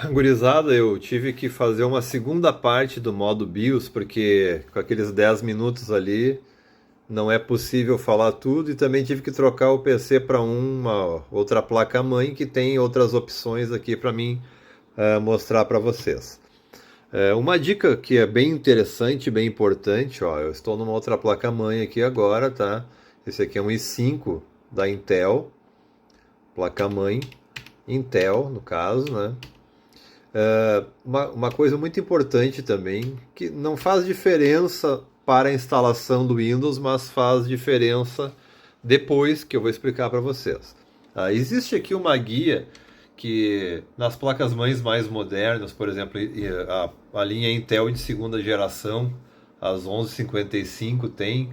Gurizada, eu tive que fazer uma segunda parte do modo BIOS, porque com aqueles 10 minutos ali não é possível falar tudo, e também tive que trocar o PC para uma outra placa-mãe que tem outras opções aqui para mim mostrar para vocês. Uma dica que é bem interessante, bem importante, ó, eu estou numa outra placa-mãe aqui agora, tá? Esse aqui é um i5 da Intel, placa-mãe Intel, no caso, né? Uma coisa muito importante também, que não faz diferença para a instalação do Windows, mas faz diferença depois, que eu vou explicar para vocês. Existe aqui uma guia que nas placas-mães mais modernas, por exemplo, a linha Intel de segunda geração, as 1155 tem,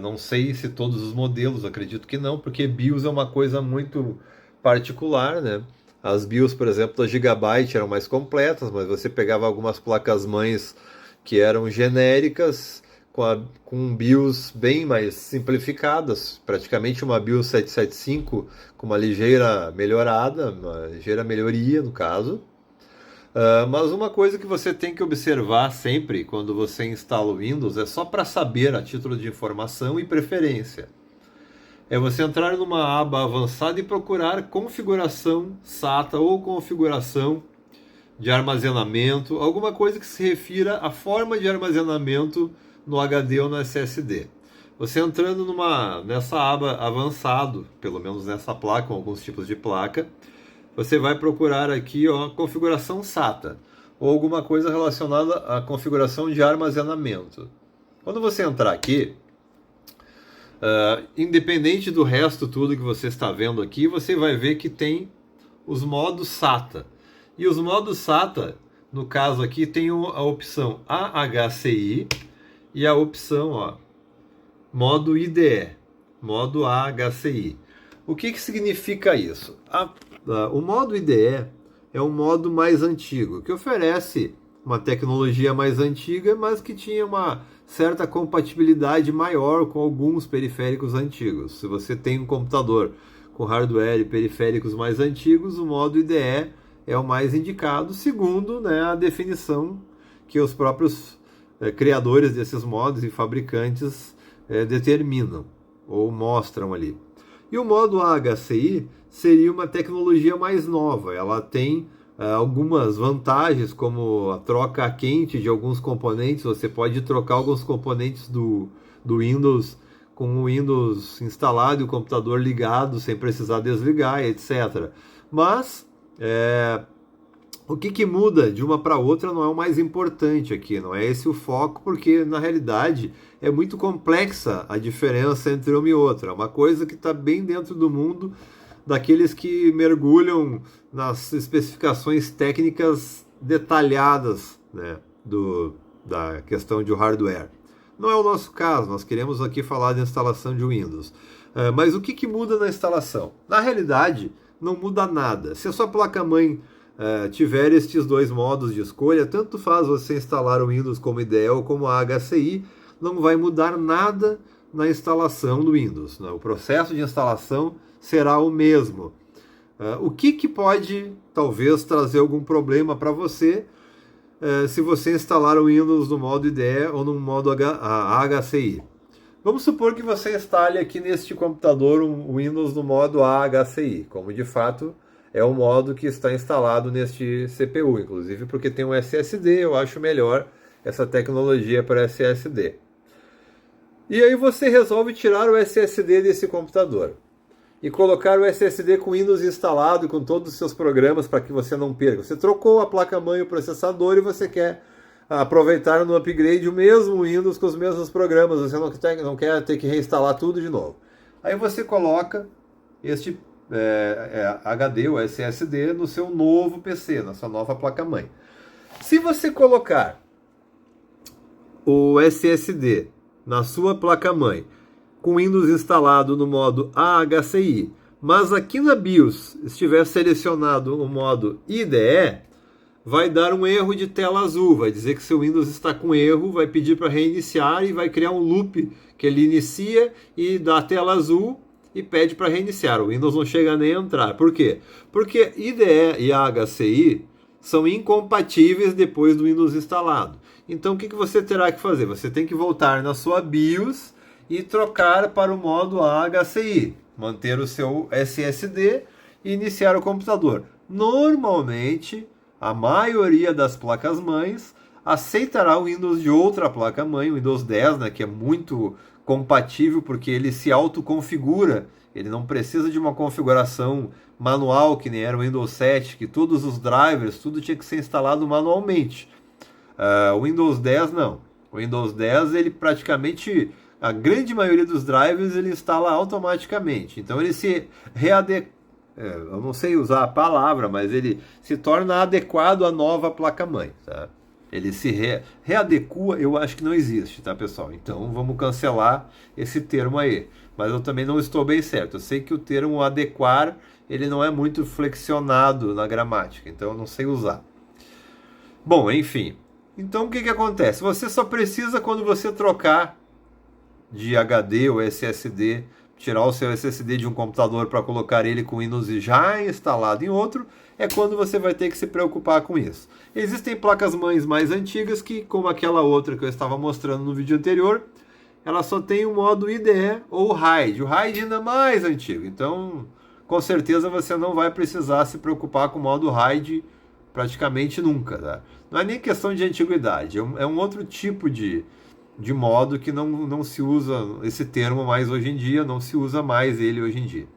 não sei se todos os modelos, acredito que não, porque BIOS é uma coisa muito particular, né? As BIOS, por exemplo, da Gigabyte eram mais completas, mas você pegava algumas placas-mães que eram genéricas, com BIOS bem mais simplificadas, praticamente uma BIOS 775 com uma ligeira melhorada, uma ligeira melhoria no caso. Mas uma coisa que você tem que observar sempre quando você instala o Windows é só para saber a título de informação e preferência. É você entrar numa aba avançada e procurar configuração SATA ou configuração de armazenamento, alguma coisa que se refira à forma de armazenamento no HD ou no SSD. Você entrando nessa aba avançado, pelo menos nessa placa, com alguns tipos de placa, você vai procurar aqui configuração SATA ou alguma coisa relacionada à configuração de armazenamento. Quando você entrar aqui, independente do resto tudo que você está vendo aqui, você vai ver que tem os modos SATA. E os modos SATA, no caso aqui, tem a opção AHCI e a opção modo IDE, modo AHCI. O que significa isso? O modo IDE é um modo mais antigo, que oferece uma tecnologia mais antiga, mas que tinha uma certa compatibilidade maior com alguns periféricos antigos. Se você tem um computador com hardware e periféricos mais antigos, o modo IDE é o mais indicado, segundo, né, a definição que os próprios criadores desses modos e fabricantes determinam ou mostram ali. E o modo AHCI seria uma tecnologia mais nova. Ela tem algumas vantagens, como a troca a quente de alguns componentes. Você pode trocar alguns componentes do Windows com o Windows instalado e o computador ligado sem precisar desligar, etc. Mas o que muda de uma para outra não é o mais importante aqui, não é esse o foco, porque na realidade é muito complexa a diferença entre uma e outra. É uma coisa que está bem dentro do mundo daqueles que mergulham nas especificações técnicas detalhadas, né, da questão de hardware. Não é o nosso caso, nós queremos aqui falar de instalação de Windows. Mas o que muda na instalação? Na realidade, não muda nada. Se a sua placa-mãe tiver estes dois modos de escolha, tanto faz você instalar o Windows como IDE ou como a HCI, não vai mudar nada na instalação do Windows, né? O processo de instalação será o mesmo. O que pode, talvez, trazer algum problema para você se você instalar o Windows no modo IDE ou no modo HCI? Vamos supor que você instale aqui neste computador um Windows no modo AHCI, como de fato é o modo que está instalado neste CPU, inclusive porque tem um SSD, eu acho melhor essa tecnologia para SSD. E aí você resolve tirar o SSD desse computador e colocar o SSD com Windows instalado e com todos os seus programas para que você não perca. Você trocou a placa-mãe e o processador e você quer aproveitar no upgrade o mesmo Windows com os mesmos programas. Você não quer ter que reinstalar tudo de novo. Aí você coloca este HD, o SSD, no seu novo PC, na sua nova placa-mãe. Se você colocar o SSD na sua placa-mãe com Windows instalado no modo AHCI, mas aqui na BIOS estiver selecionado o modo IDE, vai dar um erro de tela azul, vai dizer que seu Windows está com erro, vai pedir para reiniciar e vai criar um loop que ele inicia e dá a tela azul e pede para reiniciar. O Windows não chega nem a entrar. Por quê? Porque IDE e HCI são incompatíveis depois do Windows instalado. Então o que você terá que fazer? Você tem que voltar na sua BIOS e trocar para o modo AHCI, manter o seu SSD e iniciar o computador. Normalmente, a maioria das placas-mães aceitará o Windows de outra placa-mãe, o Windows 10, né, que é muito compatível porque ele se autoconfigura. Ele não precisa de uma configuração manual, que nem era o Windows 7, que todos os drivers, tudo tinha que ser instalado manualmente. O Windows 10 não. O Windows 10, ele praticamente, a grande maioria dos drivers, ele instala automaticamente. Então ele se readequa, eu não sei usar a palavra, mas ele se torna adequado à nova placa-mãe. Tá? Ele se readequa, eu acho que não existe, tá, pessoal? Então vamos cancelar esse termo aí. Mas eu também não estou bem certo. Eu sei que o termo adequar, ele não é muito flexionado na gramática, então eu não sei usar. Bom, enfim. Então o que acontece? Você só precisa, quando você trocar de HD ou SSD, tirar o seu SSD de um computador para colocar ele com Windows já instalado em outro, é quando você vai ter que se preocupar com isso. Existem placas-mães mais antigas que, como aquela outra que eu estava mostrando no vídeo anterior, ela só tem o modo IDE ou RAID. O RAID ainda é mais antigo, então com certeza você não vai precisar se preocupar com o modo RAID praticamente nunca. Tá? Não é nem questão de antiguidade, é um outro tipo de modo que não se usa esse termo mais hoje em dia, não se usa mais ele hoje em dia.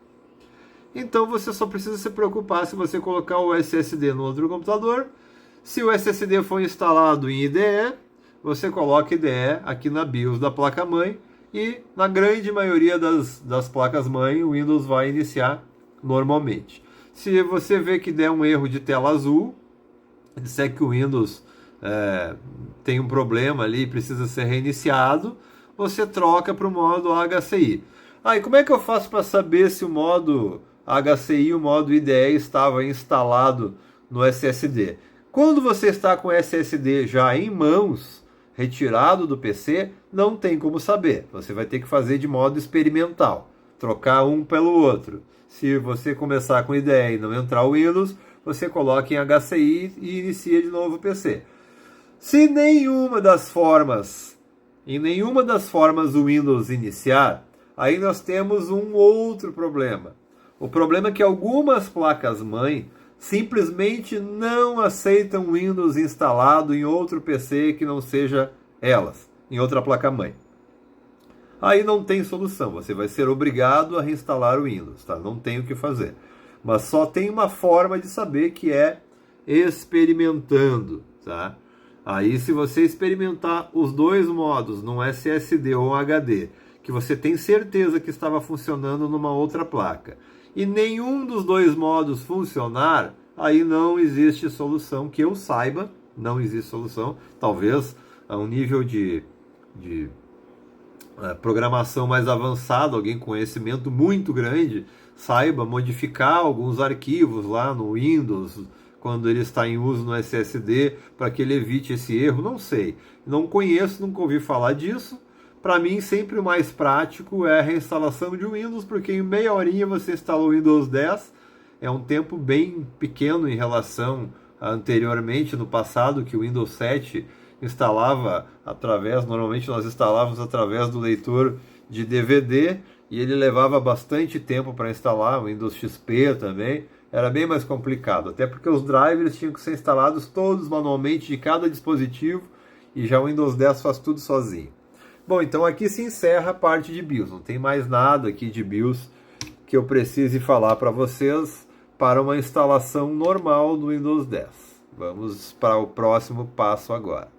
Então você só precisa se preocupar se você colocar o SSD no outro computador. Se o SSD for instalado em IDE, você coloca IDE aqui na BIOS da placa-mãe e na grande maioria das placas-mãe o Windows vai iniciar normalmente. Se você vê que der um erro de tela azul, disser que o Windows tem um problema ali, precisa ser reiniciado, você troca para o modo HCI. E como é que eu faço para saber se o modo HCI e o modo IDE estava instalado no SSD? Quando você está com o SSD já em mãos, retirado do PC, não tem como saber. Você vai ter que fazer de modo experimental, trocar um pelo outro. Se você começar com IDE e não entrar o Windows, você coloca em HCI e inicia de novo o PC. Se em nenhuma das formas o Windows iniciar, aí nós temos um outro problema. O problema é que algumas placas-mãe simplesmente não aceitam Windows instalado em outro PC que não seja elas, em outra placa-mãe. Aí não tem solução, você vai ser obrigado a reinstalar o Windows, tá? Não tem o que fazer. Mas só tem uma forma de saber, que é experimentando, tá? Aí se você experimentar os dois modos, num SSD ou um HD, que você tem certeza que estava funcionando numa outra placa, e nenhum dos dois modos funcionar, aí não existe solução, que eu saiba, não existe solução. Talvez a um nível de programação mais avançado, alguém com conhecimento muito grande, saiba modificar alguns arquivos lá no Windows, quando ele está em uso no SSD, para que ele evite esse erro, não sei. Não conheço, nunca ouvi falar disso. Para mim, sempre o mais prático é a reinstalação de Windows, porque em meia horinha você instalou o Windows 10. É um tempo bem pequeno em relação a anteriormente, no passado, que o Windows 7 instalava normalmente nós instalávamos através do leitor de DVD, e ele levava bastante tempo para instalar, o Windows XP também. Era bem mais complicado, até porque os drivers tinham que ser instalados todos manualmente de cada dispositivo, e já o Windows 10 faz tudo sozinho. Bom, então aqui se encerra a parte de BIOS, não tem mais nada aqui de BIOS que eu precise falar para vocês para uma instalação normal do Windows 10. Vamos para o próximo passo agora.